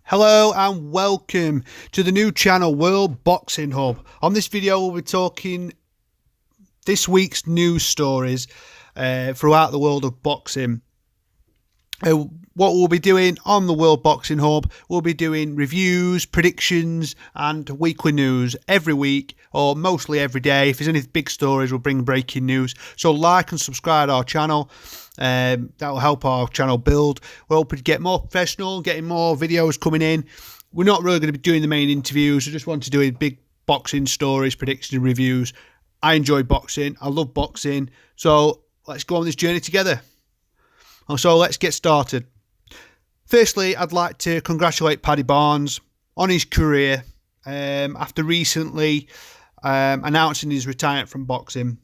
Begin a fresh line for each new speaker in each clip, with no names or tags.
Hello and welcome to the new channel World Boxing Hub. On this video we'll be talking this week's news stories throughout the world of boxing. What we'll be doing on the World Boxing Hub, we'll be doing reviews, predictions and weekly news every week, or mostly every day. If there's any big stories, we'll bring breaking news. So like and subscribe to our channel. That will help our channel build. We're hoping to get more professional, getting more videos coming in. We're not really going to be doing the main interviews. I just want to do big boxing stories, predictions and reviews. I enjoy boxing. I love boxing. So let's go on this journey together. So let's get started. Firstly, I'd like to congratulate Paddy Barnes on his career after recently announcing his retirement from boxing.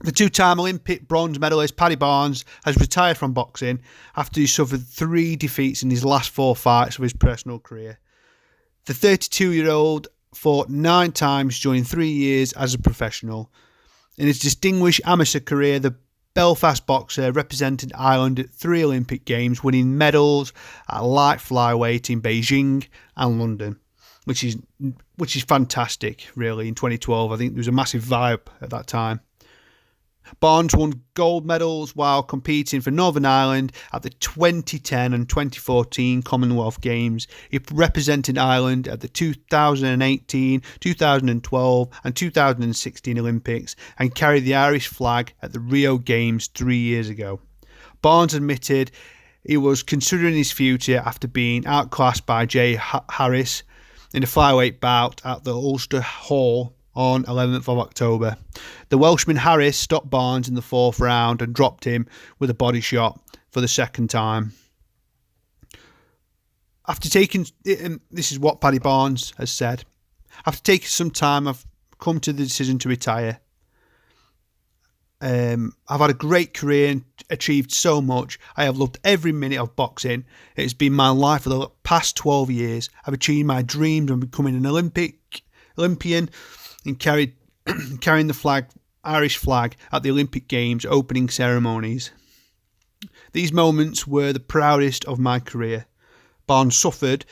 The two-time Olympic bronze medalist Paddy Barnes has retired from boxing after he suffered 3 defeats in his last 4 fights of his personal career. The 32-year-old fought 9 times during 3 years as a professional. In his distinguished amateur career, the Belfast boxer represented Ireland at 3 Olympic Games, winning medals at light flyweight in Beijing and London, which is fantastic, really. In 2012, I think there was a massive vibe at that time. Barnes won gold medals while competing for Northern Ireland at the 2010 and 2014 Commonwealth Games. He represented Ireland at the 2018, 2012 and 2016 Olympics and carried the Irish flag at the Rio Games 3 years ago. Barnes admitted he was considering his future after being outclassed by Jay Harris in a flyweight bout at the Ulster Hall on 11th of October. The Welshman Harris stopped Barnes in the 4th round and dropped him with a body shot for the second time. After taking, this is what Paddy Barnes has said, after taking some time, I've come to the decision to retire. I've had a great career and achieved so much. I have loved every minute of boxing. It's been my life for the past 12 years. I've achieved my dreams of becoming an Olympian and carrying the Irish flag at the Olympic Games opening ceremonies. These moments were the proudest of my career. Barnes suffered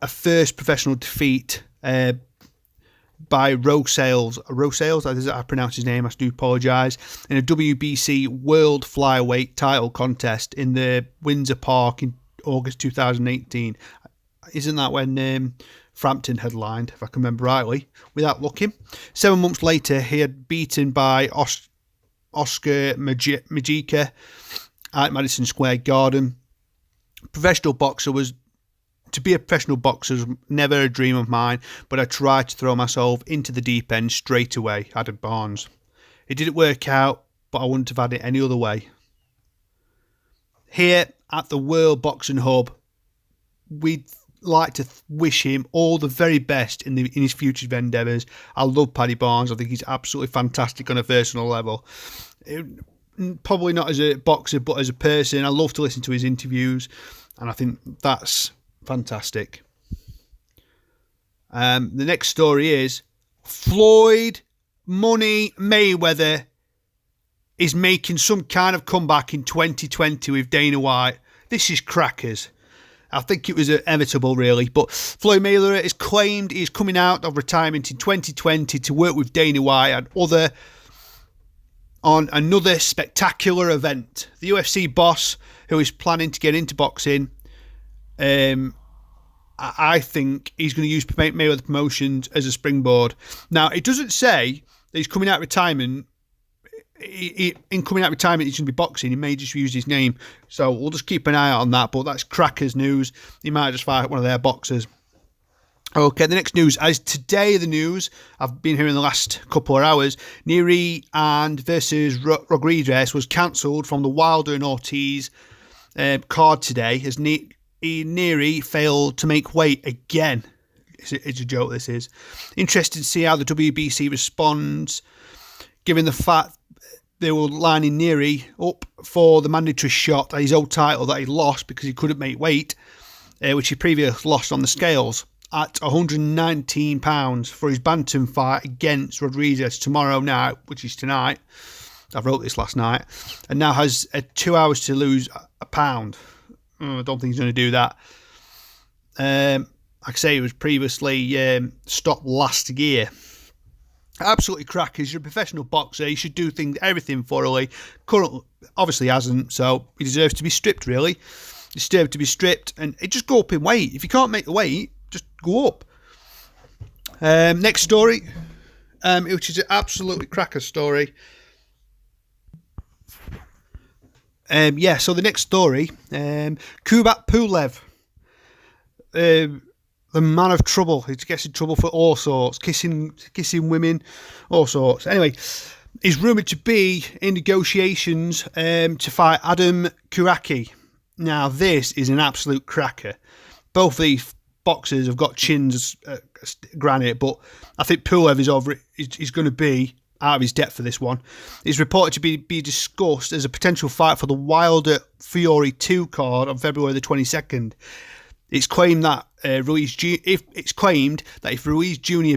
a first professional defeat by Rosales, I pronounce his name, I do apologise, in a WBC World Flyweight title contest in the Windsor Park in August 2018. Isn't that when Frampton headlined, if I can remember rightly, without looking? 7 months later, he had beaten by Oscar Majica at Madison Square Garden. To be a professional boxer was never a dream of mine, but I tried to throw myself into the deep end straight away, added Barnes. It didn't work out, but I wouldn't have had it any other way. Here at the World Boxing Hub, we'd like to wish him all the very best in his future endeavours. I love Paddy Barnes. I think he's absolutely fantastic on a personal level. Probably not as a boxer, but as a person. I love to listen to his interviews, and I think that's fantastic. The next story is Floyd Money Mayweather is making some kind of comeback in 2020 with Dana White. This is crackers. I think it was inevitable, really. But Floyd Mayweather has claimed he's coming out of retirement in 2020 to work with Dana White on another spectacular event. The UFC boss, who is planning to get into boxing, I think he's going to use Mayweather Promotions as a springboard. Now, it doesn't say that he's coming out of retirement. In coming out of retirement, he's going to be boxing. He may just use his name. So we'll just keep an eye out on that. But that's crackers news. He might just fight one of their boxers. Okay, the next news. As today, the news, I've been here in the last couple of hours, Nery and versus Rodriguez was cancelled from the Wilder and Ortiz card today, as Nery failed to make weight again. It's a joke, this is. Interested to see how the WBC responds, given the fact they were lining Nery up for the mandatory shot at his old title that he lost because he couldn't make weight, which he previously lost on the scales, at £119 for his bantam fight against Rodriguez tomorrow night, which is tonight. I wrote this last night, and now has 2 hours to lose a pound. I don't think he's going to do that. Like I say, it was previously stopped last year. Absolutely crackers. You're a professional boxer. You should do everything thoroughly. Currently, obviously hasn't, so he deserves to be stripped, really. He deserves to be stripped, and it just go up in weight. If you can't make the weight, just go up. Next story, which is an absolutely cracker story. So the next story, Kubrat Pulev, the man of trouble. He gets in trouble for all sorts, kissing women, all sorts. Anyway, he's rumoured to be in negotiations to fight Adam Kuraki. Now, this is an absolute cracker. Both these boxers have got chins granite, but I think Pulev is over it. He's going to be out of his depth for this one. It's reported to be discussed as a potential fight for the Wilder Fury 2 card on February the 22nd. It's claimed that if Ruiz Jr.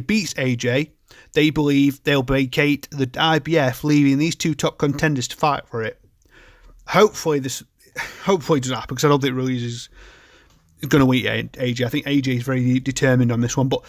beats AJ, they believe they'll vacate the IBF, leaving these two top contenders to fight for it. Hopefully it doesn't happen, because I don't think Ruiz is going to beat AJ. I think AJ is very determined on this one, but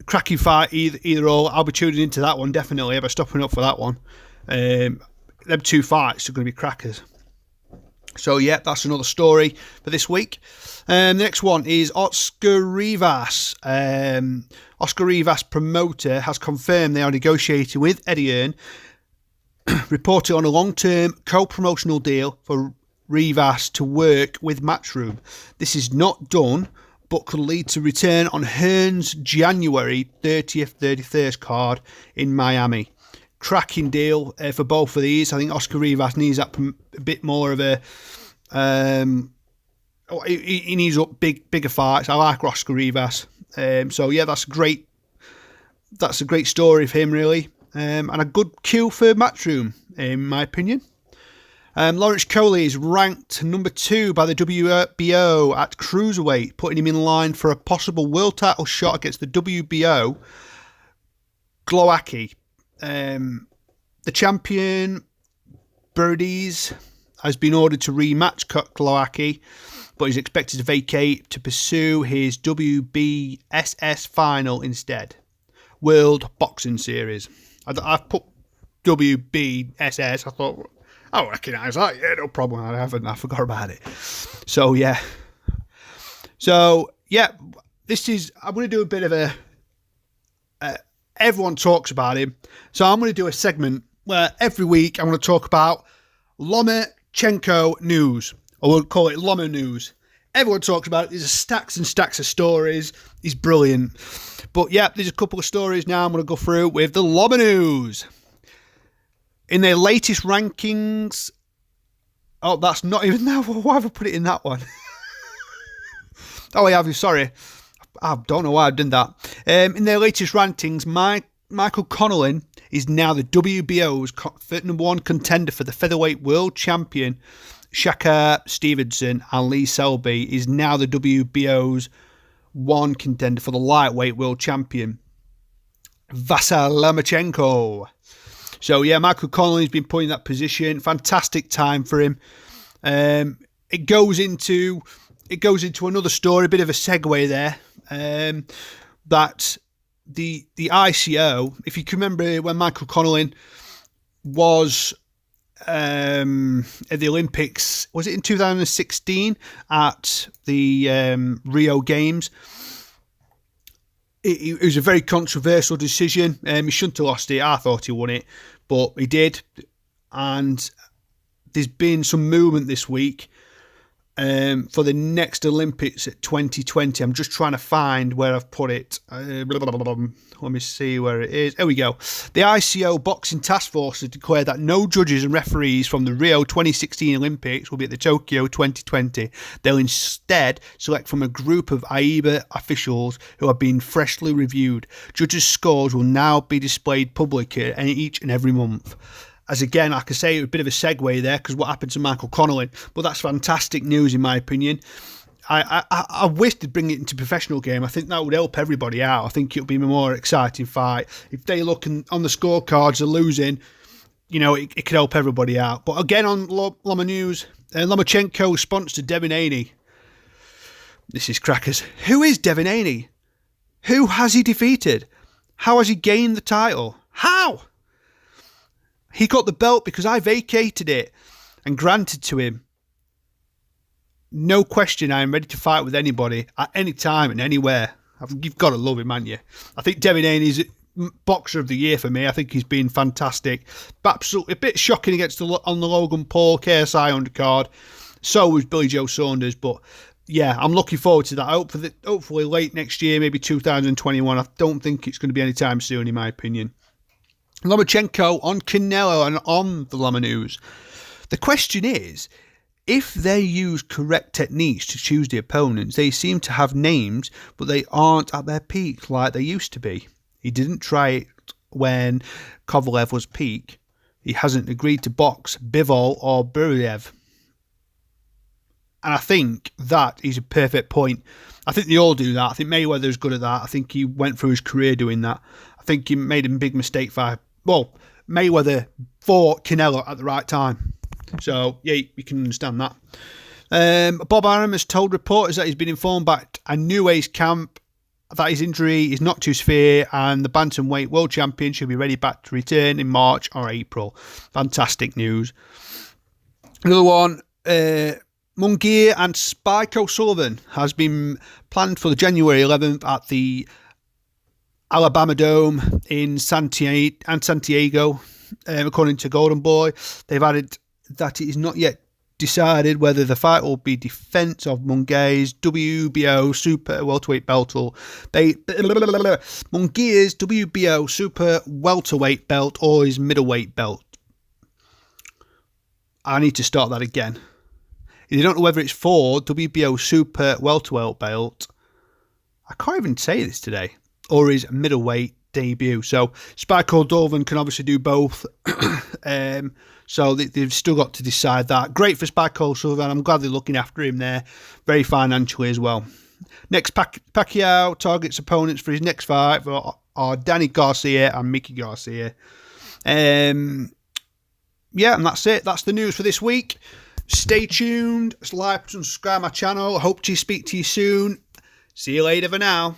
cracking fight either or. I'll be tuning into that one definitely. I'll be stopping up for that one. Them two fights are going to be crackers. So yeah, that's another story for this week. The next one is Oscar Rivas. Oscar Rivas' promoter has confirmed they are negotiating with Eddie Hearn, reported on a long-term co-promotional deal for Rivas to work with Matchroom. This is not done, but could lead to return on Hearn's January 30th, 31st card in Miami. Cracking deal for both of these. I think Oscar Rivas needs that a bit more of a... he needs up bigger fights. I like Oscar Rivas. So yeah, that's a great story of him, really. And a good cue for Matchroom, in my opinion. Lawrence Coley is ranked number 2 by the WBO at cruiserweight, putting him in line for a possible world title shot against the WBO Glowacki. The champion Burides has been ordered to rematch Glowacki, but is expected to vacate to pursue his WBSS final instead. World Boxing Series. I've put WBSS. I thought, I recognise that. Yeah, no problem. I forgot about it. So yeah. This is. I'm going to do a bit of a. Everyone talks about him, so I'm going to do a segment where every week I'm going to talk about Lomachenko news, or we'll call it Loma news. Everyone talks about it. There's stacks and stacks of stories. He's brilliant. But yeah, there's a couple of stories now I'm going to go through with the Loma news. In their latest rankings... Oh, that's not even that. Why have I put it in that one? Oh, I have. Sorry. I don't know why I've done that. In their latest rankings, Michael Connelly is now the WBO's number 1 contender for the featherweight world champion. Shaka Stevenson and Lee Selby is now the WBO's 1 contender for the lightweight world champion, Vasyl Lomachenko. So yeah, Michael Connelly's been put in that position. Fantastic time for him. It goes into another story, a bit of a segue there. That the ICO, if you can remember when Michael Connelly was at the Olympics, was it in 2016 at the Rio Games? It was a very controversial decision. He shouldn't have lost it. I thought he won it, but he did. And there's been some movement this week for the next Olympics at 2020. I'm just trying to find where I've put it. Let me see where it is. There we go. The ICO Boxing Task Force has declared that no judges and referees from the Rio 2016 Olympics will be at the Tokyo 2020. They'll instead select from a group of AIBA officials who have been freshly reviewed. Judges' scores will now be displayed publicly each and every month. As again, I could say a bit of a segue there, because what happened to Michael Connelly, but that's fantastic news in my opinion. I wish they'd bring it into professional game. I think that would help everybody out. I think it'll be a more exciting fight. If they look on the scorecards, they're losing, it could help everybody out. But again, on Loma news, Lomachenko sponsored Devin Haney. This is crackers. Who is Devin Haney? Who has he defeated? How has he gained the title? How? He got the belt because I vacated it and granted to him. No question, I am ready to fight with anybody at any time and anywhere. You've got to love him, haven't you? I think Devin Haney's boxer of the year for me. I think he's been fantastic. But absolutely a bit shocking against on the Logan Paul KSI undercard. So was Billy Joe Saunders, but yeah, I'm looking forward to that. Hopefully late next year, maybe 2021. I don't think it's going to be any time soon, in my opinion. Lomachenko on Canelo and on the Lama News. The question is, if they use correct techniques to choose the opponents, they seem to have names, but they aren't at their peak like they used to be. He didn't try it when Kovalev was peak. He hasn't agreed to box Bivol or Buriev. And I think that is a perfect point. I think they all do that. I think Mayweather's good at that. I think he went through his career doing that. I think he made a big mistake Mayweather fought Canelo at the right time. So, yeah, you can understand that. Bob Arum has told reporters that he's been informed by a new Ace camp that his injury is not too severe and the bantamweight world champion should be ready back to return in March or April. Fantastic news. Another one, Munguia and Spike O'Sullivan has been planned for the January 11th at the Alabama Dome in Santiago. According to Golden Boy, they've added that it is not yet decided whether the fight will be defence of Munguia's WBO Super Welterweight belt or Munguia's WBO Super Welterweight belt or his middleweight belt. I need to start that again. You don't know whether it's for WBO Super Welterweight belt. I can't even say this today. Or his middleweight debut. So Spike O'Sullivan can obviously do both. So they've still got to decide that. Great for Spike O'Sullivan. I'm glad they're looking after him there. Very financially as well. Next, Pacquiao targets opponents for his next fight are Danny Garcia and Mickey Garcia. And that's it. That's the news for this week. Stay tuned. Like and subscribe my channel. I hope to speak to you soon. See you later for now.